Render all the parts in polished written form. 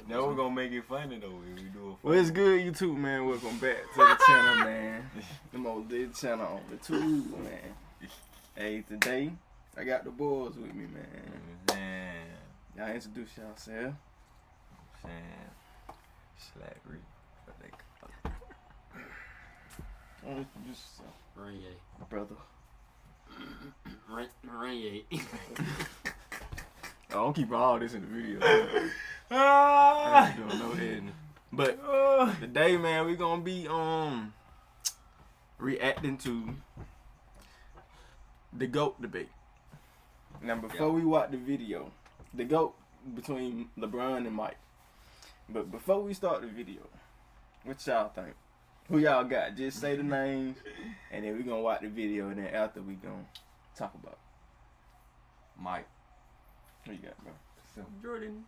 Now we're gonna make it funny though if we do it. Well, it's good, YouTube, man. Welcome back to the channel, man. The most lit channel on the tube, man. Hey, today I got the boys with me, man. Y'all introduce yourself. Slackery. What they call it. Introduce yourself. Ranye. Brother. Ranye. I don't keep all this in the video. I ain't doing no editing. But today, man, we gonna be reacting to the GOAT debate. Now, before we watch the video, the GOAT between LeBron and Mike. But before we start the video, what y'all think? Who y'all got? Just say the names, and then we gonna watch the video, and then after we gonna talk about it. Mike. Who you got, bro? Jordan.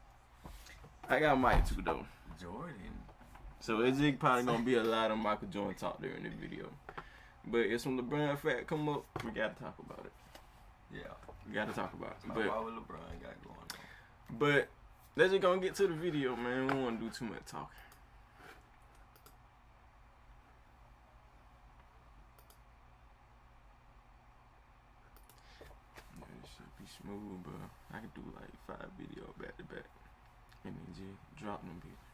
I got Mike too, though. Jordan. So it's probably gonna be a lot of Michael Jordan talk during the video. But if some LeBron fact come up, we gotta talk about it. Yeah. We gotta talk about it. But why would LeBron got going on? But let's just gonna get to the video, man. We don't wanna do too much talking. Yeah, this should be smooth, but I could do like 5 videos back to back. And then just drop them bitches.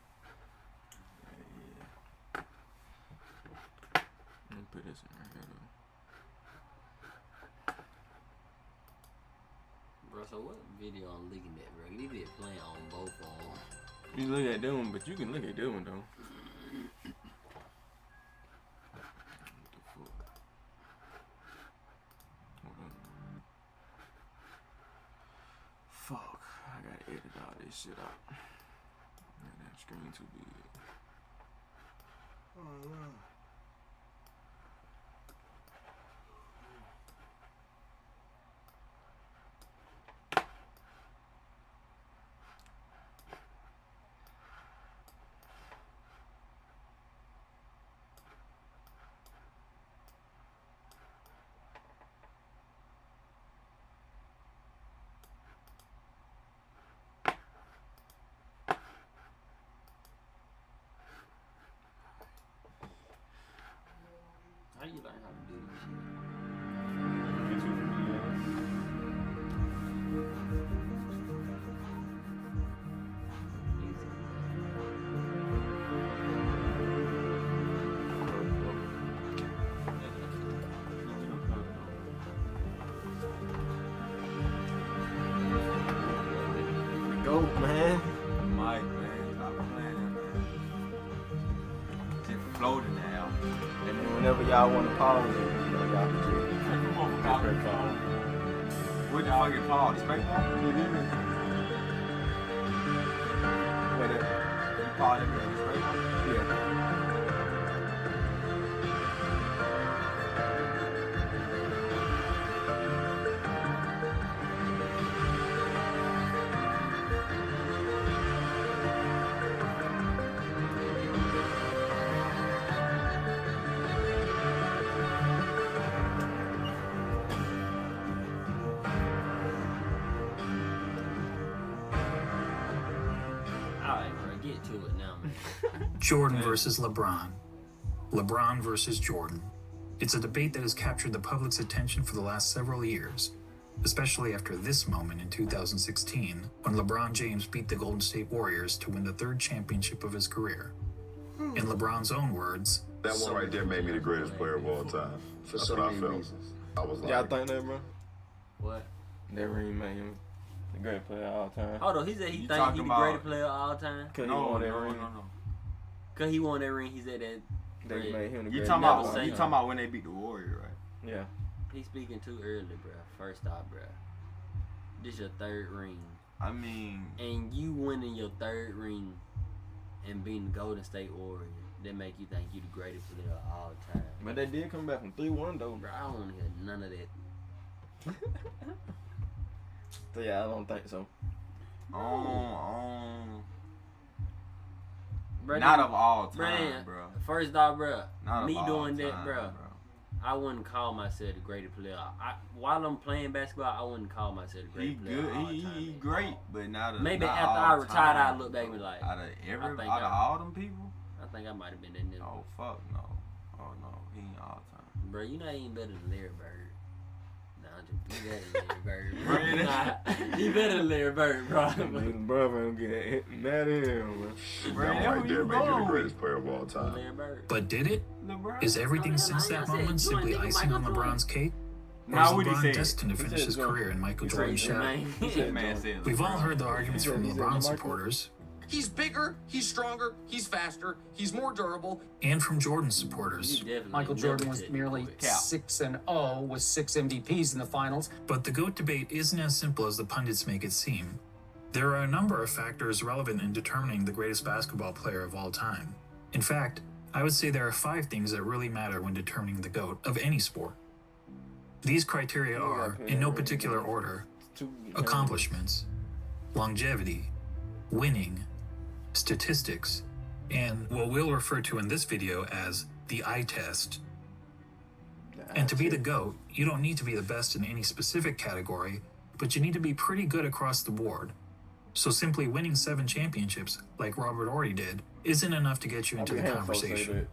Yeah. Let me put this in right here though. Bro, so what video I'm looking at, bro? You did play on both of them. You look at them, but you can look at them though. What the fuck? Hold on. Fuck. I gotta edit all this shit out. Man, that screen too big. Oh, wow. How you learn how to do this? YouTube videos. Go, man. Mike, man. Stop playing, man. Just floating now. And then whenever y'all want to pause it, you know, y'all can just What the fuck you call the space bar? Wait up. You call it the space bar? Yeah. Alright, bro, get to it now, man. Jordan versus LeBron. LeBron versus Jordan. It's a debate that has captured the public's attention for the last several years, especially after this moment in 2016, when LeBron James beat the Golden State Warriors to win the 3rd championship of his career. In LeBron's own words, that one right there made me the greatest player of all time. That's what I felt. I was Y'all like, think that, bro? What? That ring made him the greatest player of all time. Hold on, he said he You think talking he the about- greatest player of all time? Cause he No, won that no, ring. no, no. Cause he won that ring, he said that. They Ring. made him the You greatest talking player of about all say- you time. talking about when they beat the Warriors, right? Yeah. He's speaking too early, bro. First off, bro. This your 3rd ring. I mean, And you winning your 3rd ring and being the Golden State Warriors, that make you think you the greatest player of all time. But they did come back from 3-1 though. Bro, I don't want to hear none of that. So yeah, I don't think so. Bruh, not then- of all bruh, time, then, bro. First off, bro, Not me of all doing time, that, bro. I wouldn't call myself the greatest player. While I'm playing basketball, I wouldn't call myself the He greatest player. good. of all He time. great, but not. Maybe not after all I retired, time. I look back and be like, out of I all them people. I think I might have been in there. Oh fuck no. Oh no, he ain't all time. Bro, you not even better than Larry Bird. Nah, you better than Larry Bird. Nah, he better than Larry Bird, bro. His brother don't get hit mad at him, man. That Bro, right who there you made you the going greatest player of all time. Larry Bird. But did it? LeBron. Is everything No, since I that said moment join, simply nigga, icing on Michael LeBron's cake? Or Nah, is what he LeBron said? destined to He finish said his join. career in Michael He Jordan's said shadow? join. That man said We've all LeBron. heard the arguments from He said LeBron Michael. supporters He's bigger, he's stronger, he's faster, he's more durable. and from Jordan supporters. Michael Jordan was merely 6-0 with 6 MVPs in the finals. But the GOAT debate isn't as simple as the pundits make it seem. There are a number of factors relevant in determining the greatest basketball player of all time. In fact, I would say there are 5 things that really matter when determining the GOAT of any sport. These criteria are, in no particular order, accomplishments, longevity, winning, statistics, and what we'll refer to in this video as the eye test. And to be the GOAT, you don't need to be the best in any specific category, but you need to be pretty good across the board. So simply winning 7 championships, like Robert Horry did, isn't enough to get you into the conversation.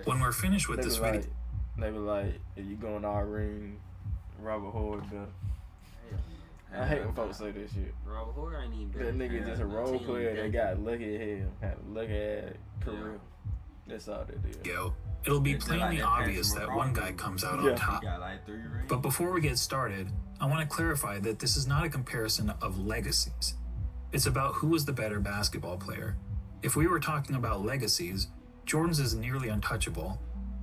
When we're finished with this video, They were like, if you going all ring, Robert Horry better. I hate when folks say this shit. Robert Horry ain't even better. That nigga just a role player that got lucky as hell. Had a lucky ass career. That's all that is. it'll be It's like plainly that obvious Patrick that one McCaw guy movie. comes out Yeah. on top. He got like 3 rings. But before we get started, I want to clarify that this is not a comparison of legacies. It's about who was the better basketball player. If we were talking about legacies, Jordan's is nearly untouchable.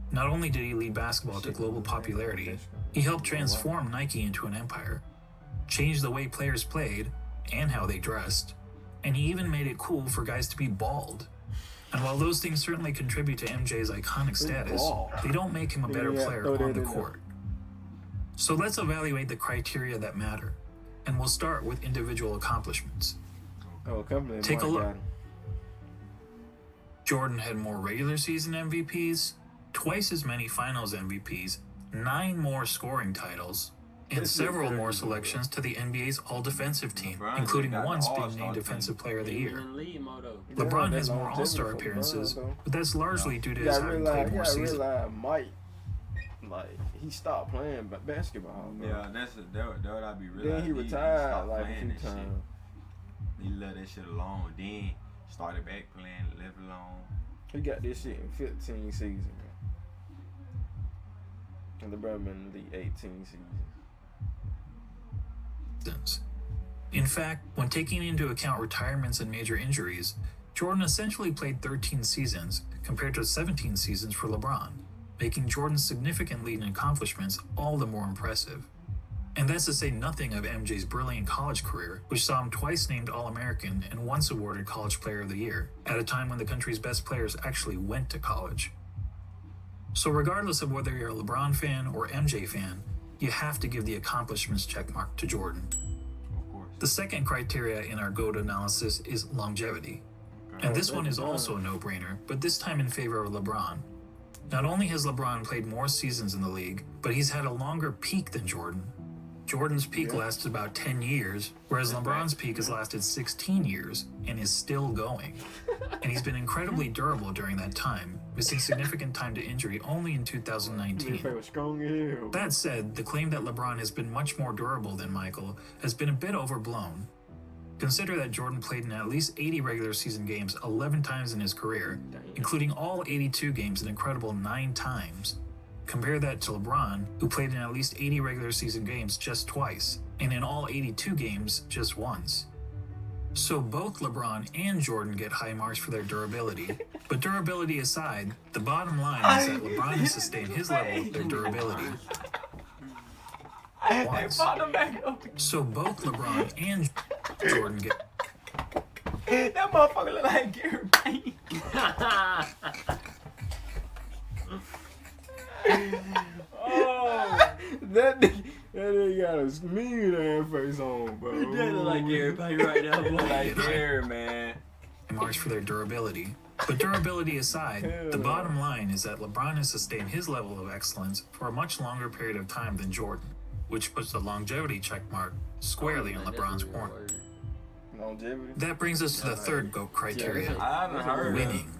Not only did he lead basketball to global popularity, he helped transform Nike into an empire, changed the way players played and how they dressed, and he even made it cool for guys to be bald. And while those things certainly contribute to MJ's iconic status, they don't make him a better player on the court. So let's evaluate the criteria that matter, and we'll start with individual accomplishments. Take a look. Jordan had more regular season MVPs, twice as many finals MVPs, 9 more scoring titles, and several more selections to the NBA's all-defensive team, including once being named Defensive Player of the Year. LeBron has more All-Star appearances, but that's largely due to his having played more seasons. Mike, like, he stopped playing basketball, man. Yeah, that's what I be realizing. Then he retired like a few that shit. times. He left that shit alone. Then started back playing, left alone. He got this shit in 15 seasons, man. And LeBron been in the league 18 seasons. In fact, when taking into account retirements and major injuries, Jordan essentially played 13 seasons compared to 17 seasons for LeBron, making Jordan's significant lead in accomplishments all the more impressive. And that's to say nothing of MJ's brilliant college career, which saw him twice named All-American and once awarded College Player of the Year, at a time when the country's best players actually went to college. So regardless of whether you're a LeBron fan or MJ fan, you have to give the accomplishments checkmark to Jordan. Of course. The second criteria in our GOAT analysis is longevity. And this one is also a no-brainer, but this time in favor of LeBron. Not only has LeBron played more seasons in the league, but he's had a longer peak than Jordan. Jordan's peak lasted about 10 years, whereas LeBron's peak has lasted 16 years and is still going. And he's been incredibly durable during that time, missing significant time to injury only in 2019. That said, the claim that LeBron has been much more durable than Michael has been a bit overblown. Consider that Jordan played in at least 80 regular season games 11 times in his career, including all 82 games an incredible 9 times. Compare that to LeBron, who played in at least 80 regular season games just twice, and in all 82 games just once. So both LeBron and Jordan get high marks for their durability. But durability aside, the bottom line is that LeBron has sustained his level of their durability once. So both LeBron and Jordan get... That motherfucker look like Gary Payne. Oh, that nigga got a mean ass face on, bro. That look like Gary Payne right now. Like Gary, man. marks for their durability But durability aside, the bottom line is that LeBron has sustained his level of excellence for a much longer period of time than Jordan, which puts the longevity checkmark squarely in LeBron's corner. Longevity. That brings us to the third GOAT criteria, I haven't heard winning.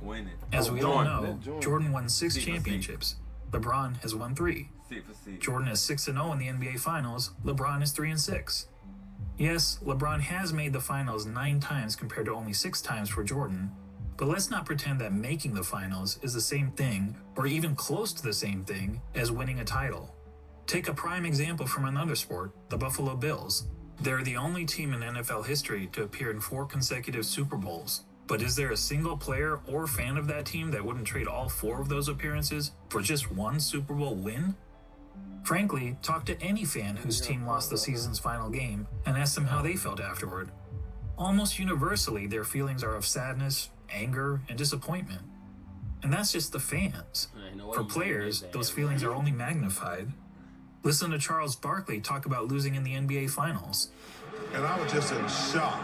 Winning. As we all know, Jordan. Jordan won 6 6 for 6. championships. LeBron has won 3. 6 for 6. Jordan is 6-0 in the NBA Finals. LeBron is 3-6. Yes, LeBron has made the finals 9 times compared to only 6 times for Jordan, but let's not pretend that making the finals is the same thing, or even close to the same thing, as winning a title. Take a prime example from another sport, the Buffalo Bills. They're the only team in NFL history to appear in 4 consecutive Super Bowls. But is there a single player or fan of that team that wouldn't trade all 4 of those appearances for just 1 Super Bowl win? Frankly, talk to any fan whose team lost the season's final game and ask them how they felt afterward. Almost universally, their feelings are of sadness, anger, and disappointment. And that's just the fans. For players, those feelings are only magnified. Listen to Charles Barkley talk about losing in the NBA Finals. And I was just in shock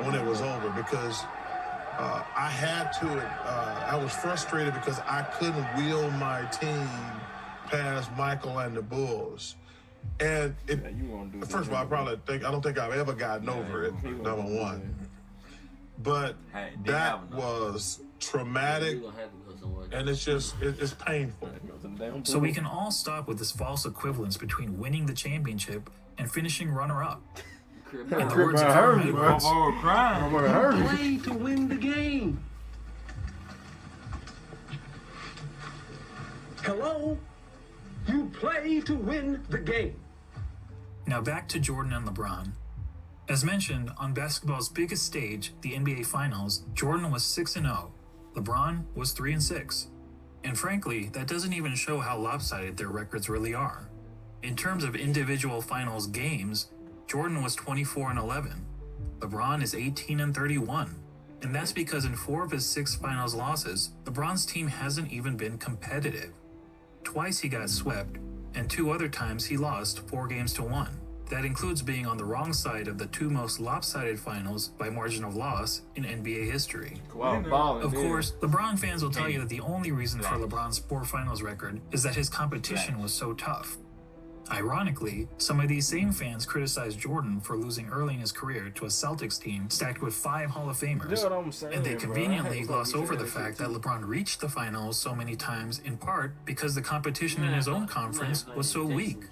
when it was over because I was frustrated because I couldn't wheel my team past Michael and the Bulls. And first of all, I don't think I've ever gotten over it, number one. But that was traumatic, and it's painful. So we can all stop with this false equivalence between winning the championship and finishing runner-up. In the words of Herm Edwards, Play to win the game. Hello? You play to win the game. now back to Jordan and LeBron. As mentioned, on basketball's biggest stage, the NBA Finals, Jordan was 6-0. LeBron was 3-6. And frankly, that doesn't even show how lopsided their records really are. In terms of individual finals games, Jordan was 24-11. LeBron is 18-31. And that's because in 4 of his 6 finals losses, LeBron's team hasn't even been competitive. Twice he got swept, and 2 other times he lost 4-1. That includes being on the wrong side of the 2 most lopsided finals by margin of loss in NBA history. Of course, LeBron fans will tell you that the only reason for LeBron's poor finals record is that his competition was so tough. Ironically, some of these same fans criticized Jordan for losing early in his career to a Celtics team stacked with 5 Hall of Famers, and they conveniently gloss over the fact that LeBron reached the finals so many times in part because the competition in his own conference was so weak.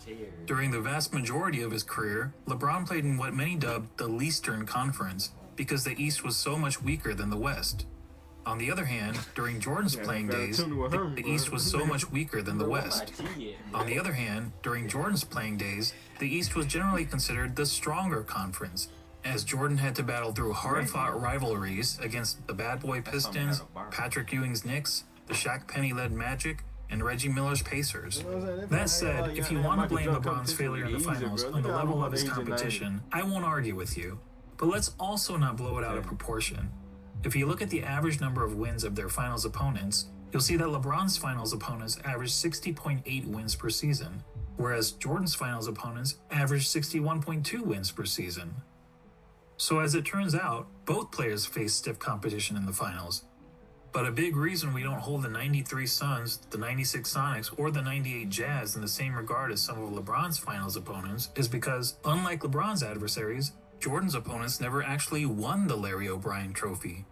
During the vast majority of his career, LeBron played in what many dubbed the Leastern Conference because the East was so much weaker than the West. On the other hand, during Jordan's playing days, the East was so much weaker than the West. On the other hand, during Jordan's playing days, the East was generally considered the stronger conference, as Jordan had to battle through hard-fought rivalries against the Bad Boy Pistons, Patrick Ewing's Knicks, the Shaq Penny-led Magic, and Reggie Miller's Pacers. That said, if you want to blame LeBron's failure in the finals on the level of his competition, I won't argue with you. But let's also not blow it out of proportion. If you look at the average number of wins of their finals opponents, you'll see that LeBron's finals opponents averaged 60.8 wins per season, whereas Jordan's finals opponents averaged 61.2 wins per season. So as it turns out, both players face stiff competition in the finals. But a big reason we don't hold the 93 Suns, the 96 Sonics, or the 98 Jazz in the same regard as some of LeBron's finals opponents is because, unlike LeBron's adversaries, Jordan's opponents never actually won the Larry O'Brien Trophy.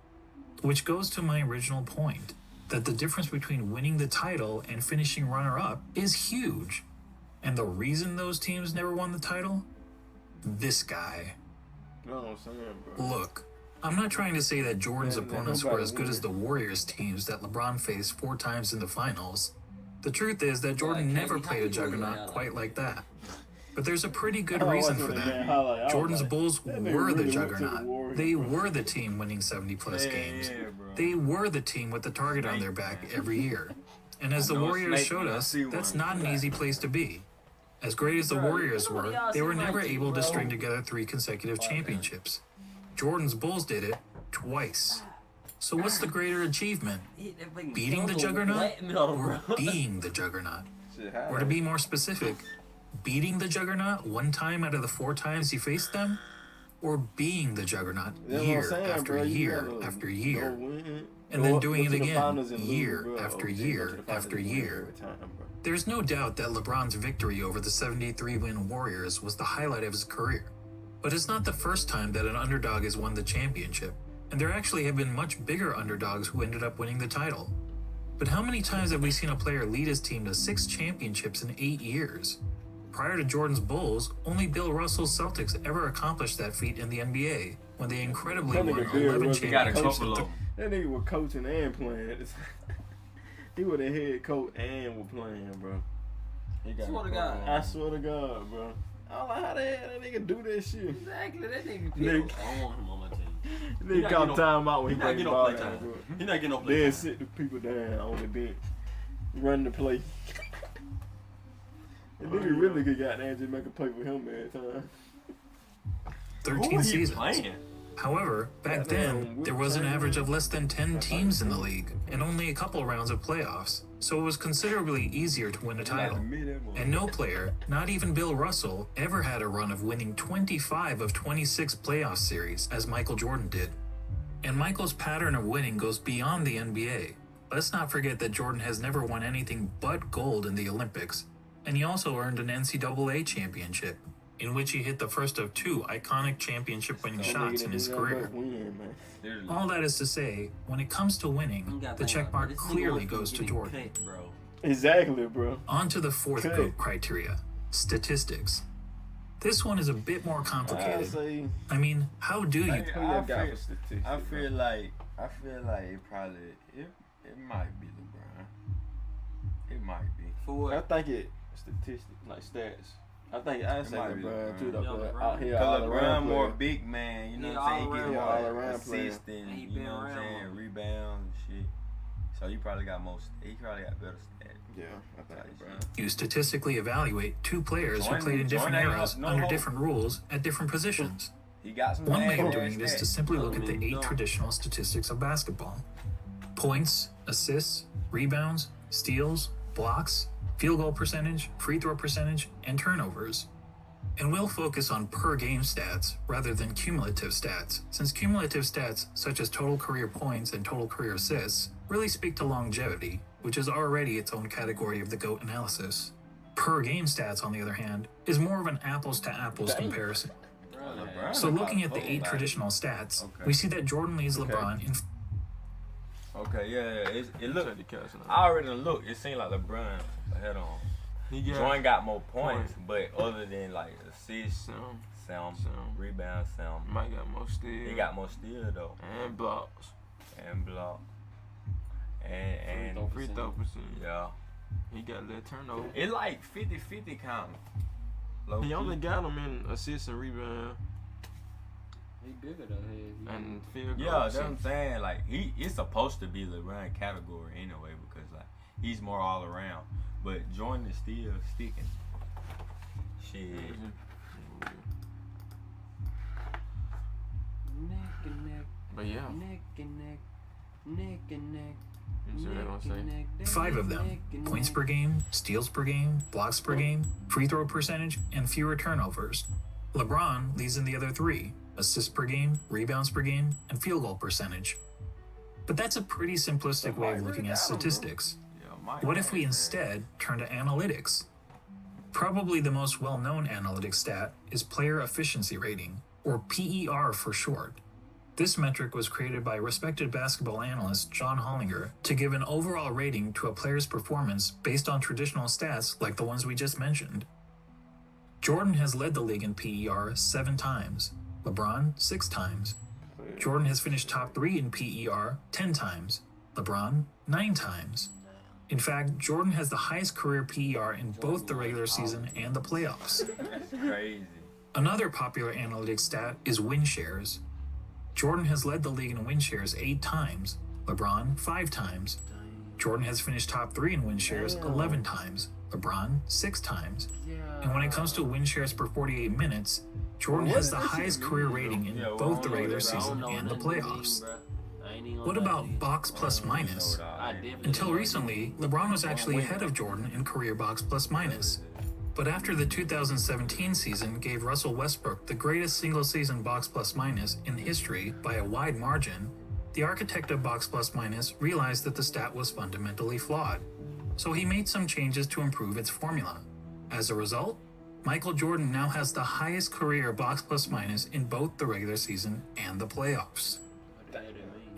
Which goes to my original point, that the difference between winning the title and finishing runner-up is huge. And the reason those teams never won the title? This guy. Look, I'm not trying to say that Jordan's opponents were as good as the Warriors teams that LeBron faced 4 times in the finals. The truth is that Jordan never played a juggernaut quite like that. But there's a pretty good reason for that. Jordan's Bulls were the juggernaut. They were the team winning 70-plus games. They were the team with the target on their back every year. And as the Warriors showed us, that's not an easy place to be. As great as the Warriors were, they were never able to string together 3 consecutive championships. Jordan's Bulls did it twice. So what's the greater achievement? Beating the juggernaut or being the juggernaut? Or to be more specific, beating the juggernaut 1 time out of the 4 times he faced them? or being the juggernaut That's what I'm year saying, after bro. You year gotta after go year, win, and go then up, doing go it to the again finals and lose, year bro. after Go to the year finals after and lose year. every time, bro. There's no doubt that LeBron's victory over the 73-win Warriors was the highlight of his career. But it's not the first time that an underdog has won the championship, and there actually have been much bigger underdogs who ended up winning the title. But how many times have we seen a player lead his team to 6 championships in 8 years? Prior to Jordan's Bulls, only Bill Russell's Celtics ever accomplished that feat in the NBA, when they incredibly That won nigga Bill 11 Russell got a championships. couple of them. That nigga was coaching and playing. He was the head coach and was playing, bro. I swear to God. I swear to God, bro. I don't know how the hell that nigga do that shit. Exactly, that nigga. Nigga. I don't want him on my team. Nigga not call getting time out when He he not break getting the no ball play down, time. bro. He not getting no play Then time. sit the people down on the bench. Run the play. The nigga really could goddamn just make a play for him every time. 13 Who he seasons. playing? However, back then, there was an average of less than 10 teams in the league, and only a couple rounds of playoffs, so it was considerably easier to win a title. And no player, not even Bill Russell, ever had a run of winning 25 of 26 playoff series, as Michael Jordan did. And Michael's pattern of winning goes beyond the NBA. Let's not forget that Jordan has never won anything but gold in the Olympics, and he also earned an NCAA championship, in which he hit the first of 2 iconic championship-winning shots in his career. All that is to say, when it comes to winning, the checkmark clearly goes to Jordan. Cut, bro. Exactly, bro. On to the fourth Okay. GOAT criteria, statistics. This one is a bit more complicated. I mean, how do you... I feel like it probably it might be LeBron. It might be. For I what? think it statistics like stats. I think I say might be LeBron too, LeBron. though. Yeah, but LeBron. out here, Cause all LeBron around more player. big man, you know Yeah, what I'm saying? He all get around. more All around player. assists and And he you been know what I'm around saying, more. rebounds and shit. So he probably got better stats. Yeah, I think LeBron. You statistically evaluate 2 players who Jordan- played in different Jordan ain't eras no under hope. different rules at different positions. He got some One way of bad doing it is to stats. simply look at the 8 No. traditional statistics of basketball. Points, assists, rebounds, steals, blocks, field goal percentage, free throw percentage, and turnovers. And we'll focus on per game stats rather than cumulative stats, since cumulative stats such as total career points and total career assists really speak to longevity, which is already its own category of the GOAT analysis. Per game stats, on the other hand, is more of an apples to apples comparison. LeBron So about looking at the whole 8 lot. traditional stats, Okay. we see that Jordan leads LeBron in Okay, yeah. It look. Check the cash now. I already look. It seemed like LeBron ahead on. Jordan got more points, but other than like assists, some rebounds, some. Mike got more steals. He got more steal though, and blocks. and block, and Free throw percent. yeah. He got that turnover. It like 50-50 kind of. He only got him in assists and rebound He bigger though. He and field goal. Yeah, that's what I'm saying. Like it's supposed to be LeBron category anyway because like he's more all around. But Jordan is still sticking. Shit. neck and neck, But yeah, neck and neck, neck and neck. you see what I'm saying? 5 of them: points per game, steals per game, blocks per game, free throw percentage, and fewer turnovers. LeBron leads in the other 3: assists per game, rebounds per game, and field goal percentage. But that's a pretty simplistic way of looking at statistics. What if we instead turn to analytics? Probably the most well-known analytic stat is player efficiency rating, or PER for short. This metric was created by respected basketball analyst John Hollinger to give an overall rating to a player's performance based on traditional stats like the ones we just mentioned. Jordan has led the league in PER 7 times, LeBron 6 times. Jordan has finished top 3 in PER 10 times, LeBron 9 times. In fact, Jordan has the highest career PER in both the regular season and the playoffs. That's crazy. Another popular analytics stat is win shares. Jordan has led the league in win shares 8 times, LeBron 5 times. Jordan has finished top 3 in win shares 11 times, LeBron 6 times. And when it comes to win shares per 48 minutes, Jordan has the highest career rating in both the regular season and the playoffs. What about box plus minus? Until recently, LeBron was actually ahead of Jordan in career box plus minus. But after the 2017 season gave Russell Westbrook the greatest single-season box plus minus in history by a wide margin, the architect of box plus minus realized that the stat was fundamentally flawed. So he made some changes to improve its formula. As a result, Michael Jordan now has the highest career box plus minus in both the regular season and the playoffs.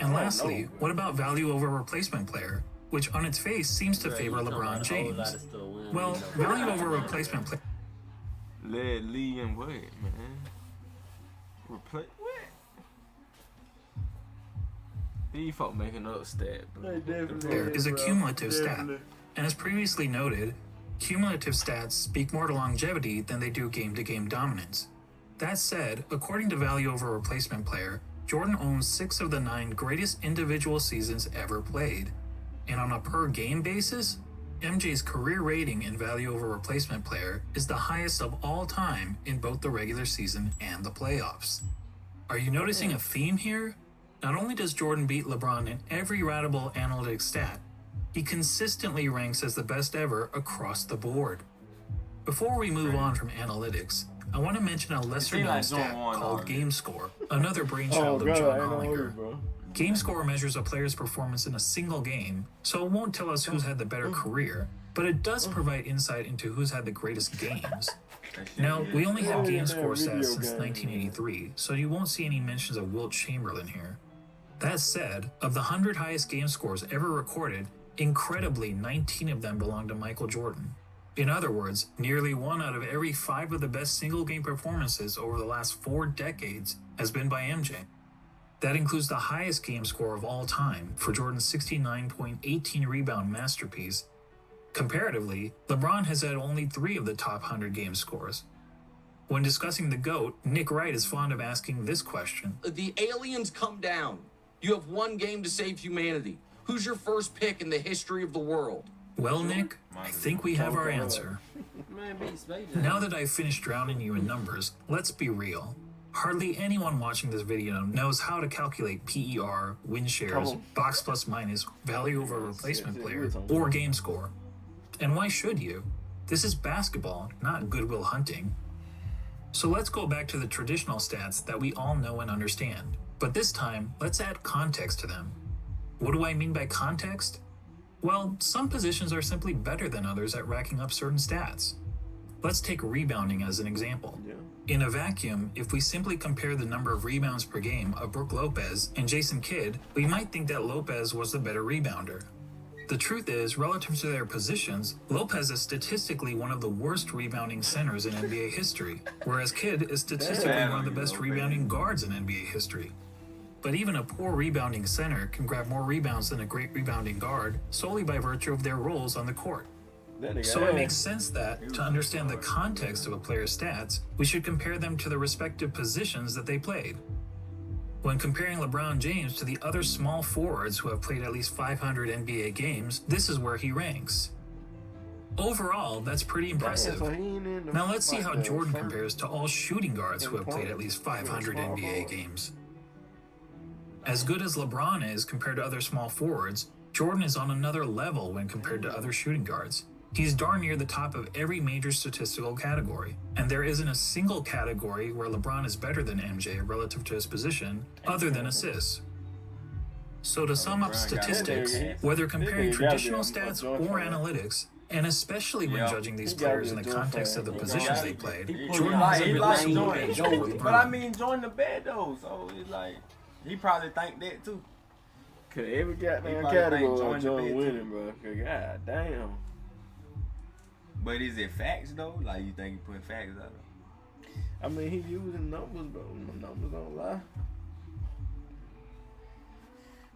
And lastly, what about value over replacement player, which on its face seems to favor LeBron James? Well, value over replacement player. Led Lee and what, man? What? These folk making up stat. Player is a cumulative stat. And as previously noted, cumulative stats speak more to longevity than they do game-to-game dominance. That said, according to value over replacement player, Jordan owns 6 of the 9 greatest individual seasons ever played. And on a per-game basis, MJ's career rating in value over replacement player is the highest of all time in both the regular season and the playoffs. Are you noticing a theme here? Not only does Jordan beat LeBron in every ratable analytic stat, he consistently ranks as the best ever across the board. Before we move on from analytics, I want to mention a lesser-known stat called game score, another brainchild of John Hollinger. Game score measures a player's performance in a single game, so it won't tell us who's had the better career, but it does provide insight into who's had the greatest games. Now, we only have game score stats since 1983, so you won't see any mentions of Wilt Chamberlain here. That said, of the 100 highest game scores ever recorded, incredibly 19 of them belong to Michael Jordan. In other words, nearly 1 out of every 5 of the best single-game performances over the last 4 decades has been by MJ. That includes the highest game score of all time for Jordan's 69.18 rebound masterpiece. Comparatively, LeBron has had only 3 of the top 100 game scores. When discussing the GOAT, Nick Wright is fond of asking this question. The aliens come down. You have 1 game to save humanity. Who's your first pick in the history of the world? Well, Nick, I think we have our answer. Now that I've finished drowning you in numbers, let's be real. Hardly anyone watching this video knows how to calculate PER, win shares, box plus minus, value over replacement player, or game score. And why should you? This is basketball, not Goodwill Hunting. So let's go back to the traditional stats that we all know and understand. But this time, let's add context to them. What do I mean by context? Well, some positions are simply better than others at racking up certain stats. Let's take rebounding as an example. In a vacuum, if we simply compare the number of rebounds per game of Brook Lopez and Jason Kidd, we might think that Lopez was the better rebounder. The truth is, relative to their positions, Lopez is statistically one of the worst rebounding centers in NBA history, whereas Kidd is statistically one of the best rebounding guards in NBA history. But even a poor rebounding center can grab more rebounds than a great rebounding guard solely by virtue of their roles on the court. So it makes sense that, to understand the context of a player's stats, we should compare them to the respective positions that they played. When comparing LeBron James to the other small forwards who have played at least 500 NBA games, this is where he ranks. Overall, that's pretty impressive. Now let's see how Jordan compares to all shooting guards who have played at least 500 NBA games. As good as LeBron is compared to other small forwards, Jordan is on another level when compared to other shooting guards. He's darn near the top of every major statistical category, and there isn't a single category where LeBron is better than MJ relative to his position, other than assists. So to sum up statistics, whether comparing traditional stats or analytics, and especially when judging these players in the context of the positions they played, Jordan has a really single edge over LeBron. But I mean, join the bed though, so it's like, he probably think that too. Could every goddamn category join winning, bro. God damn. But is it facts though? Like, you think he putting facts out there? I mean, he using numbers, bro. The numbers don't lie.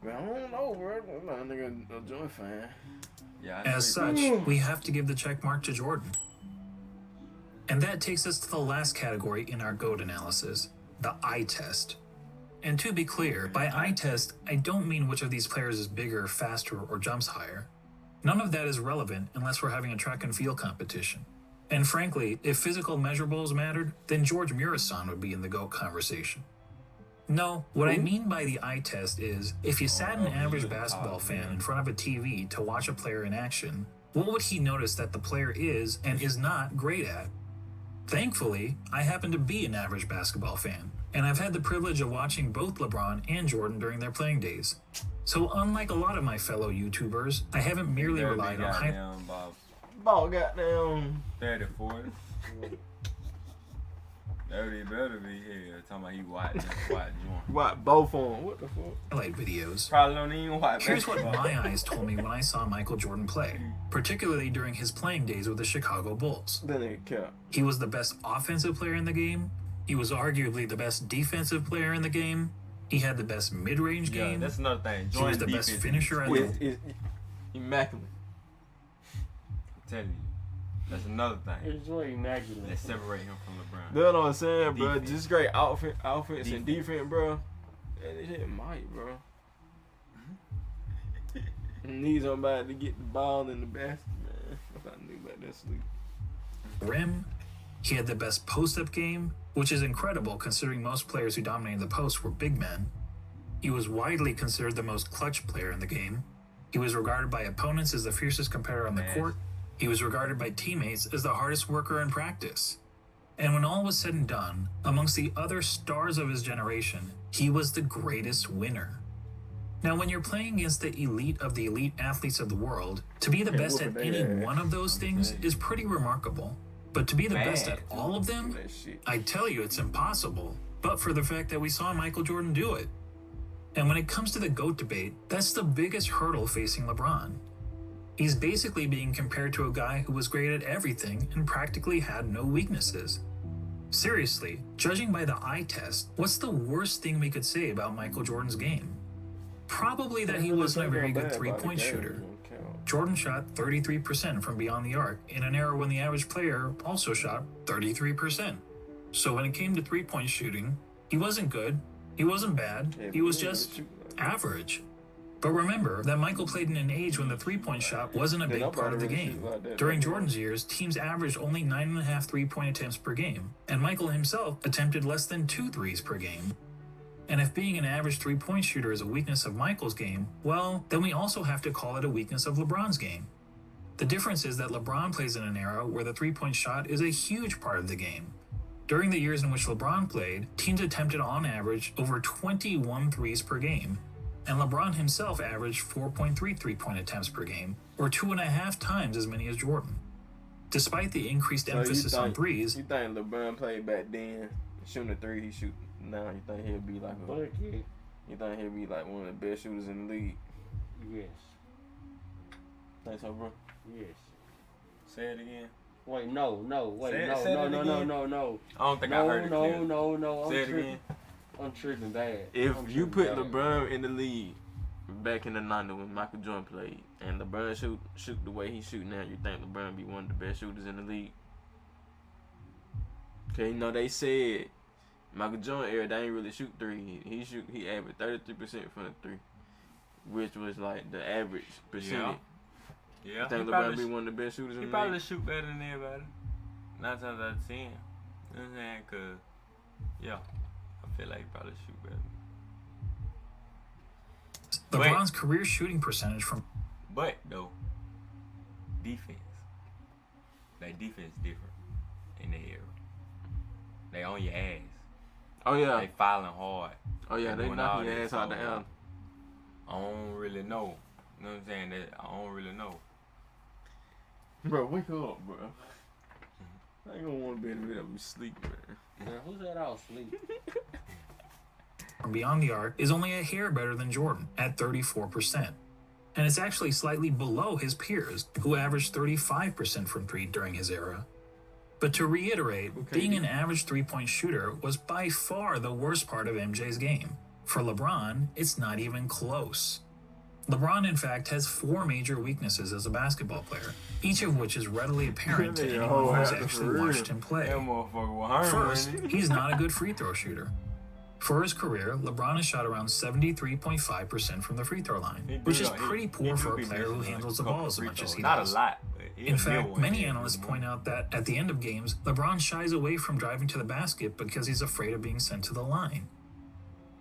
But I don't know, bro. I'm not a nigga a joint fan. Yeah, as such, we have to give the check mark to Jordan. And that takes us to the last category in our GOAT analysis, the eye test. And to be clear, by eye test, I don't mean which of these players is bigger, faster, or jumps higher. None of that is relevant unless we're having a track and field competition. And frankly, if physical measurables mattered, then George Murasan would be in the GOAT conversation. No, what I mean by the eye test is, if you sat an average basketball fan in front of a TV to watch a player in action, What would he notice that the player is and is not great at? Thankfully, I happen to be an average basketball fan, and I've had the privilege of watching both LeBron and Jordan during their playing days. So unlike a lot of my fellow YouTubers, I haven't merely relied on hype. Ball goddamn 30, 40. That better be here. Talking about he white joint. What, both on them? What the fuck? Highlight videos. Probably don't even white. Here's what my eyes told me when I saw Michael Jordan play, particularly during his playing days with the Chicago Bulls. That ain't cap. He was the best offensive player in the game. He was arguably the best defensive player in the game. He had the best mid-range game. That's another thing. He was the best finisher at the... Immaculate. I'm telling you. That's another thing. It's really immaculate. That separate him from LeBron. That's what I'm saying, bro. Defense. Just great offense and defense, bro. And this shit might, bro. Need somebody to get the ball in the basket, man. I thought I knew about that sleep. rim. He had the best post-up game, which is incredible considering most players who dominated the post were big men. He was widely considered the most clutch player in the game. He was regarded by opponents as the fiercest competitor on the court. He was regarded by teammates as the hardest worker in practice. And when all was said and done, amongst the other stars of his generation, he was the greatest winner. Now, when you're playing against the elite of the elite athletes of the world, to be the best at any one of those things is pretty remarkable. But to be the best at all of them, I tell you, it's impossible, but for the fact that we saw Michael Jordan do it. And when it comes to the GOAT debate, that's the biggest hurdle facing LeBron. He's basically being compared to a guy who was great at everything and practically had no weaknesses. Seriously, judging by the eye test, what's the worst thing we could say about Michael Jordan's game? Probably that he wasn't a very good three-point shooter. Jordan shot 33% from beyond the arc in an era when the average player also shot 33%. So when it came to three-point shooting, he wasn't good, he wasn't bad, he was just average. But remember that Michael played in an age when the three-point shot wasn't a big part of the game. During Jordan's years, teams averaged only 9.5 three-point attempts per game, and Michael himself attempted less than 2 threes per game. And if being an average three-point shooter is a weakness of Michael's game, well, then we also have to call it a weakness of LeBron's game. The difference is that LeBron plays in an era where the three-point shot is a huge part of the game. During the years in which LeBron played, teams attempted on average over 21 threes per game, and LeBron himself averaged 4.3 three-point attempts per game, or 2.5 times as many as Jordan. Despite the increased emphasis on threes... You think LeBron played back then, shooting a three, he shoot now, you think he'll be like you think he'll be like one of the best shooters in the league? Yes. Think so, bro? Yes. Say it again. Wait, no. Say No. I don't think I heard it clearly. No. Say it again. I'm tripping bad. If you put LeBron in the league back in the 90s when Michael Jordan played, and LeBron shoot the way he shoot now, you think LeBron be one of the best shooters in the league? Okay, you know they said Michael Jordan era, they ain't really shoot three. He averaged 33% from the three, which was like the average percentage. Yeah. You think LeBron be one of the best shooters in the league? He probably shoot better than everybody. 9 times out of 10. You know what I'm saying? Cause I feel like he probably shoot better. LeBron's career shooting percentage from... But though, defense. Like defense different in the era. They on your ass. Oh yeah. They filing hard. Oh yeah, they knocking your ass out the alley. I don't really know. You know what I'm saying? That I don't really know. Bro, wake up, bro. I ain't gonna want to be in the middle of me sleep, man. Who's that all sleep? From beyond the arc is only a hair better than Jordan at 34%. And it's actually slightly below his peers, who averaged 35% from three during his era. But to reiterate, being an average three-point shooter was by far the worst part of MJ's game. For LeBron, it's not even close. LeBron, in fact, has 4 major weaknesses as a basketball player, each of which is readily apparent to anyone who's actually watched him play. First, he's not a good free throw shooter. For his career, LeBron has shot around 73.5% from the free throw line, which is pretty poor for a player who handles the ball as much as he does. Not a lot. In fact, many analysts point out that at the end of games, LeBron shies away from driving to the basket because he's afraid of being sent to the line.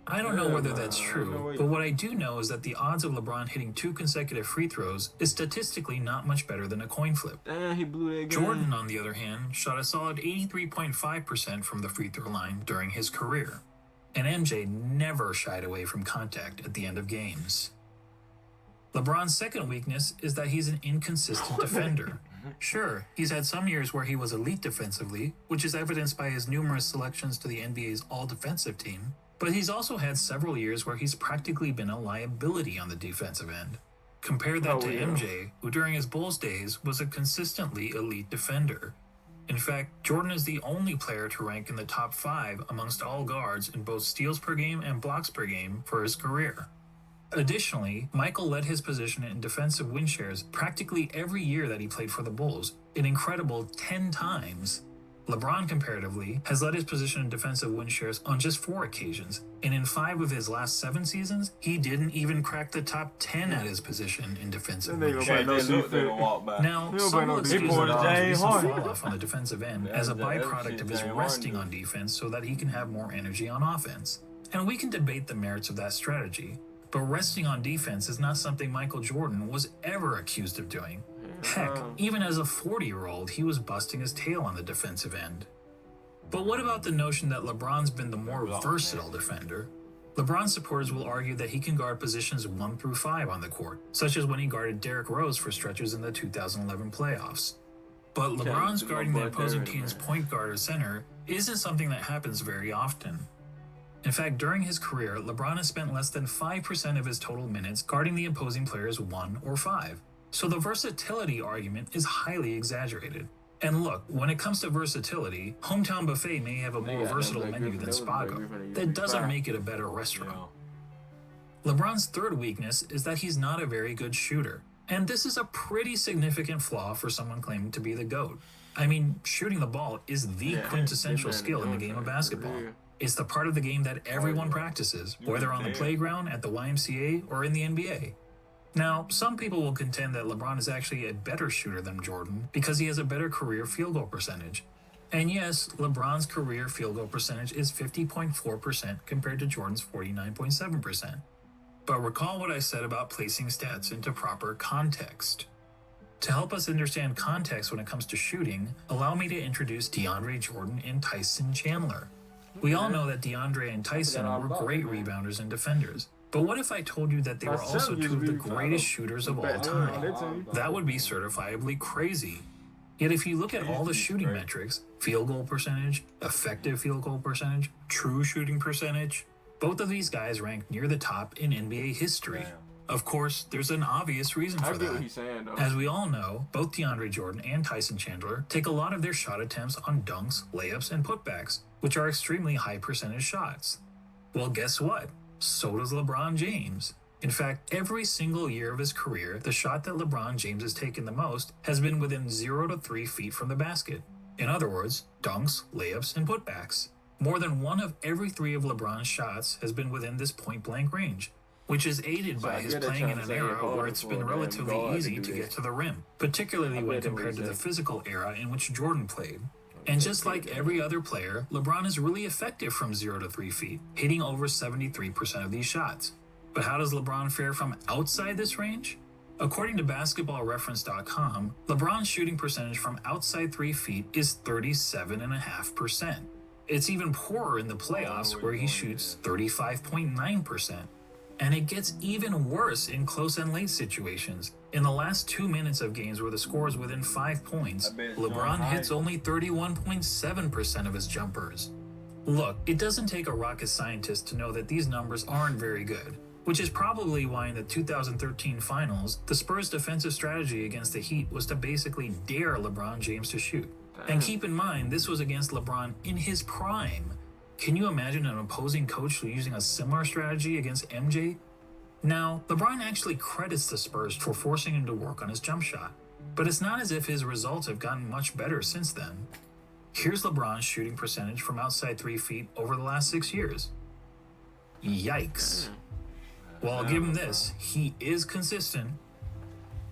I don't know whether that's true, but what I do know is that the odds of LeBron hitting 2 consecutive free throws is statistically not much better than a coin flip. Damn, he blew that game. Jordan, on the other hand, shot a solid 83.5% from the free throw line during his career. And MJ never shied away from contact at the end of games. LeBron's second weakness is that he's an inconsistent defender. Sure, he's had some years where he was elite defensively, which is evidenced by his numerous selections to the NBA's all-defensive team, but he's also had several years where he's practically been a liability on the defensive end. Compare that to MJ, who during his Bulls days was a consistently elite defender. In fact, Jordan is the only player to rank in the top 5 amongst all guards in both steals per game and blocks per game for his career. Additionally, Michael led his position in defensive win shares practically every year that he played for the Bulls, an incredible 10 times. LeBron, comparatively, has led his position in defensive win shares on just 4 occasions, and in 5 of his last 7 seasons, he didn't even crack the top 10 at his position in defensive win shares. Now, some will excuse LeBron's recent fall-off on the defensive end as a byproduct of his resting on defense so that he can have more energy on offense. And we can debate the merits of that strategy, but resting on defense is not something Michael Jordan was ever accused of doing. Heck, even as a 40-year-old, he was busting his tail on the defensive end. But what about the notion that LeBron's been the more versatile defender? LeBron supporters will argue that he can guard positions 1 through 5 on the court, such as when he guarded Derrick Rose for stretches in the 2011 playoffs. But LeBron's guarding the opposing team's point guard or center isn't something that happens very often. In fact, during his career, LeBron has spent less than 5% of his total minutes guarding the opposing players 1 or 5. So the versatility argument is highly exaggerated. And look, when it comes to versatility, Hometown Buffet may have a more versatile menu than Spago. That doesn't make it a better restaurant. LeBron's third weakness is that he's not a very good shooter. And this is a pretty significant flaw for someone claiming to be the GOAT. I mean, shooting the ball is the quintessential skill in the game of basketball. It's the part of the game that everyone practices, whether on the playground, at the YMCA, or in the NBA. Now, some people will contend that LeBron is actually a better shooter than Jordan because he has a better career field goal percentage. And yes, LeBron's career field goal percentage is 50.4% compared to Jordan's 49.7%. But recall what I said about placing stats into proper context. To help us understand context when it comes to shooting, allow me to introduce DeAndre Jordan and Tyson Chandler. We all know that DeAndre and Tyson were great rebounders and defenders. But what if I told you that they were also 2 of the greatest shooters of all time? That would be certifiably crazy. Yet if you look at all the shooting metrics, field goal percentage, effective field goal percentage, true shooting percentage, both of these guys rank near the top in NBA history. Of course, there's an obvious reason for that. As we all know, both DeAndre Jordan and Tyson Chandler take a lot of their shot attempts on dunks, layups, and putbacks, which are extremely high percentage shots. Well, guess what? So does LeBron James. In fact, every single year of his career, the shot that LeBron James has taken the most has been within 0 to 3 feet from the basket. In other words, dunks, layups, and putbacks. More than 1 of every 3 of LeBron's shots has been within this point-blank range, which is aided by his playing in an era where it's been relatively easy to get to the rim, particularly when compared to the physical era in which Jordan played. And just like every other player, LeBron is really effective from 0 to 3 feet, hitting over 73% of these shots. But how does LeBron fare from outside this range? According to BasketballReference.com, LeBron's shooting percentage from outside 3 feet is 37.5%. It's even poorer in the playoffs where he shoots 35.9%. And it gets even worse in close and late situations. In the last 2 minutes of games where the score is within 5 points, LeBron hits only 31.7% of his jumpers. Look, it doesn't take a rocket scientist to know that these numbers aren't very good, which is probably why in the 2013 finals, the Spurs' defensive strategy against the Heat was to basically dare LeBron James to shoot. And keep in mind, this was against LeBron in his prime. Can you imagine an opposing coach using a similar strategy against MJ? Now, LeBron actually credits the Spurs for forcing him to work on his jump shot, but it's not as if his results have gotten much better since then. Here's LeBron's shooting percentage from outside 3 feet over the last 6 years. Yikes. Well, I'll give him this, he is consistent.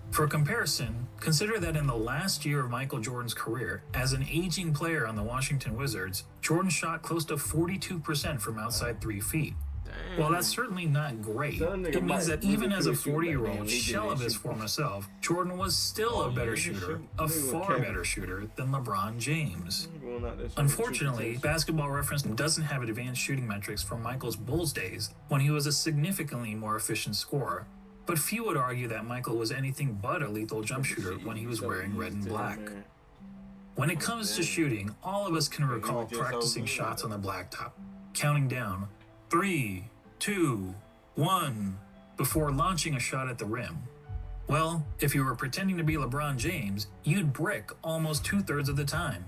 For comparison, consider that in the last year of Michael Jordan's career, as an aging player on the Washington Wizards, Jordan shot close to 42% from outside 3 feet. Damn. While that's certainly not great, So that nigga it means might that even really as a could shoot like 40-year-old damn, he shell didn't of his shoot. former self, Jordan was still a better shooter, a Nigga far was better shooter than LeBron James. Going out there shooting Unfortunately, true Basketball Reference doesn't have advanced shooting metrics from Michael's Bulls days when he was a significantly more efficient scorer, but few would argue that Michael was anything but a lethal jump shooter when he was wearing red and black. When it comes to shooting, all of us can recall practicing shots on the blacktop, counting down 3, 2, 1 before launching a shot at the rim. Well, if you were pretending to be LeBron James, you'd brick almost 2/3 of the time.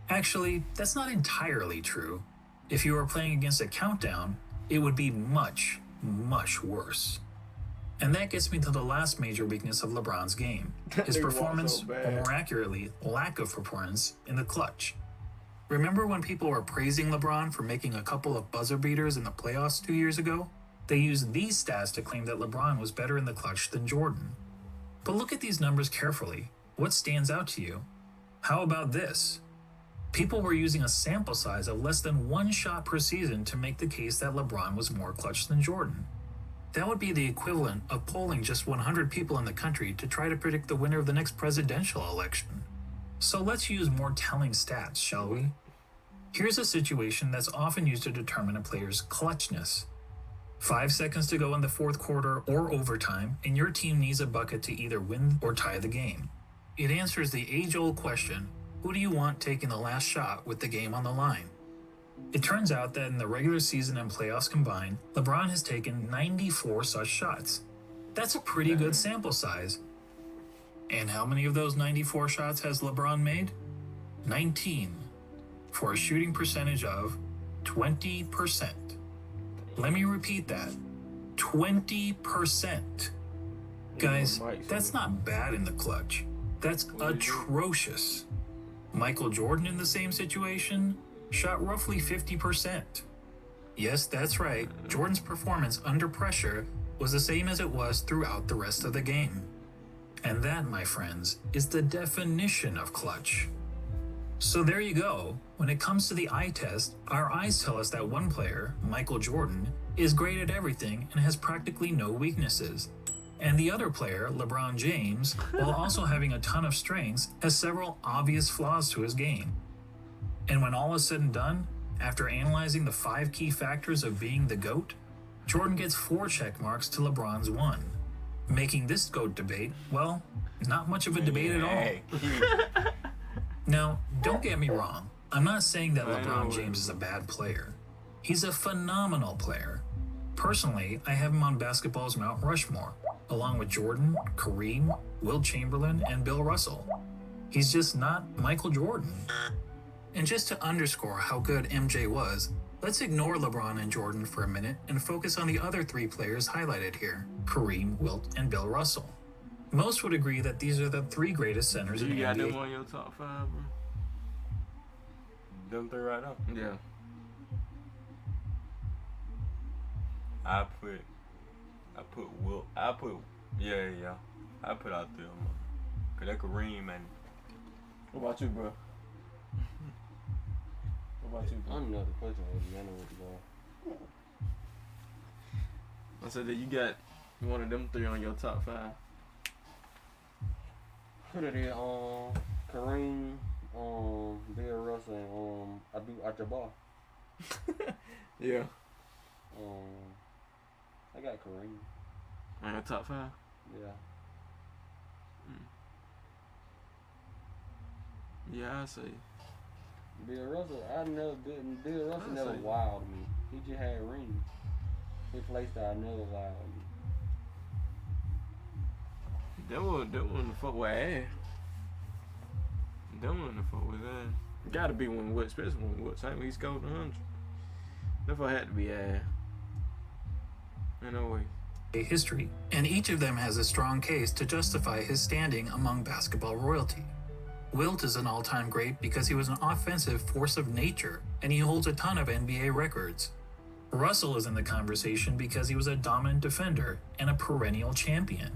Actually, that's not entirely true. If you were playing against a countdown, it would be much, much worse. And that gets me to the last major weakness of LeBron's game, his Nigga walked performance, so or bad. more accurately, lack of performance, in the clutch. Remember when people were praising LeBron for making a couple of buzzer beaters in the playoffs 2 years ago? They used these stats to claim that LeBron was better in the clutch than Jordan. But look at these numbers carefully. What stands out to you? How about this? People were using a sample size of less than 1 shot per season to make the case that LeBron was more clutch than Jordan. That would be the equivalent of polling just 100 people in the country to try to predict the winner of the next presidential election. So let's use more telling stats, shall we? Here's a situation that's often used to determine a player's clutchness. 5 seconds to go in the fourth quarter or overtime, and your team needs a bucket to either win or tie the game. It answers the age-old question, who do you want taking the last shot with the game on the line? It turns out that in the regular season and playoffs combined, LeBron has taken 94 such shots. That's a pretty good sample size. And how many of those 94 shots has LeBron made? 19, for a shooting percentage of 20%. Let me repeat that. 20%. Guys, that's not bad in the clutch. That's atrocious. Michael Jordan in the same situation shot roughly 50%. Yes, that's right. Jordan's performance under pressure was the same as it was throughout the rest of the game. And that, my friends, is the definition of clutch. So there you go. When it comes to the eye test, our eyes tell us that one player, Michael Jordan, is great at everything and has practically no weaknesses. And the other player, LeBron James, while also having a ton of strengths, has several obvious flaws to his game. And when all is said and done, after analyzing the 5 key factors of being the GOAT, Jordan gets 4 check marks to LeBron's 1, making this GOAT debate, well, not much of a debate at all. Now, don't get me wrong. I'm not saying that LeBron James is a bad player. He's a phenomenal player. Personally, I have him on basketball's Mount Rushmore, along with Jordan, Kareem, Wilt Chamberlain, and Bill Russell. He's just not Michael Jordan. And just to underscore how good MJ was, let's ignore LeBron and Jordan for a minute and focus on the other 3 players highlighted here, Kareem, Wilt, and Bill Russell. Most would agree that these are the 3 greatest centers in the You got NBA. them on your top 5, bro? Them 3 right now. Yeah. I put Will. I put out 3 of them. Cause that Kareem and What about you, bro? What about you, I bro? don't know the question. I know what to go. I said that you got one of them 3 on your top 5. Put it in Kareem, Bill Russell, and Abdul Jabbar. Yeah. I got Kareem. On your top 5? Yeah. Yeah, I say. Bill Russell, Bill Russell I never see. wowed me. He just had rings. His play style never wowed me. That one the fuck with ass. That one the fuck with ass. Gotta be one with, especially one with. Same way he scored 100. That fuck had to be ass. In no way. History, and each of them has a strong case to justify his standing among basketball royalty. Wilt is an all-time great because he was an offensive force of nature, and he holds a ton of NBA records. Russell is in the conversation because he was a dominant defender and a perennial champion.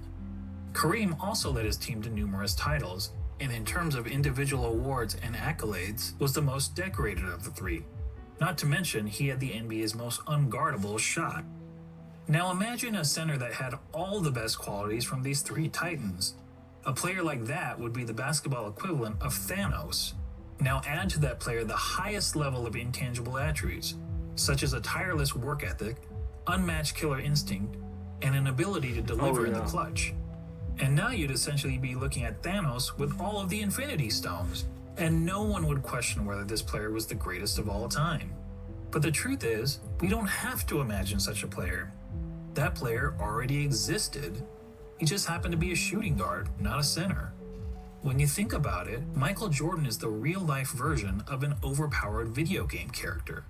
Kareem also led his team to numerous titles, and in terms of individual awards and accolades, was the most decorated of the 3. Not to mention, he had the NBA's most unguardable shot. Now imagine a center that had all the best qualities from these three titans. A player like that would be the basketball equivalent of Thanos. Now add to that player the highest level of intangible attributes, such as a tireless work ethic, unmatched killer instinct, and an ability to deliver in the clutch. And now you'd essentially be looking at Thanos with all of the Infinity Stones, and no one would question whether this player was the greatest of all time. But the truth is, we don't have to imagine such a player. That player already existed. He just happened to be a shooting guard, not a center. When you think about it, Michael Jordan is the real-life version of an overpowered video game character.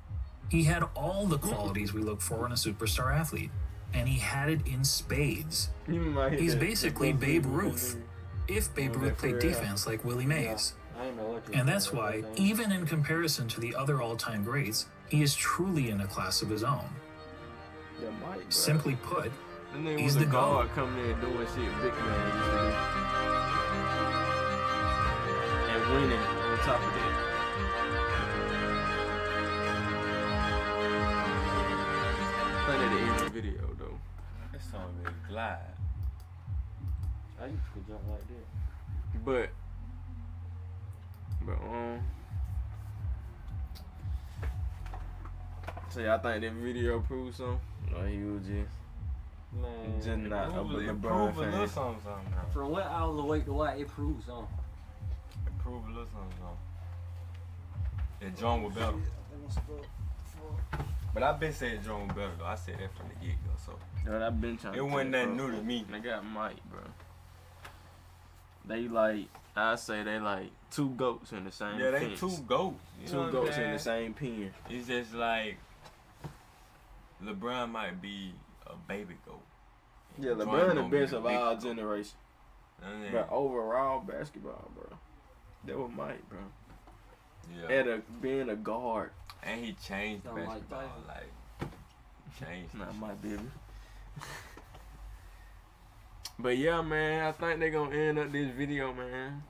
He had all the qualities we look for in a superstar athlete, and he had it in spades. He's basically Babe Ruth, if Babe Ruth played defense like Willie Mays. And that's why, even in comparison to the other all-time greats, he is truly in a class of his own. Simply put, he's the GOAT. Coming in doing shit big man used to do. And winning on top of that. I think at the end of the video though. That song really glide. I used to jump like that. But so y'all think that video proves something? Or he was just not a LeBron fan? From what I was awake to watch, it proves something. Prove a little something. That John was better. But I've been saying John was better though. I said that from the get go. So I've been trying. It wasn't nothing new to me. They got Mike, bro. They like, I say they like two goats in the same. Yeah, they fence. two goats. Two goats in the same pen. It's just like LeBron might be a baby goat. Yeah, LeBron the best of our generation. But overall basketball, bro, that was Mike, bro. Yeah. Being a guard. And he changed basketball. Like, changed. Not my baby. But yeah, man, I think they're gonna end up this video, man.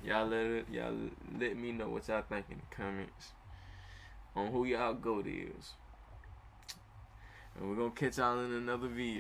Y'all let me know what y'all think in the comments on who y'all GOAT is. And we're gonna catch y'all in another video.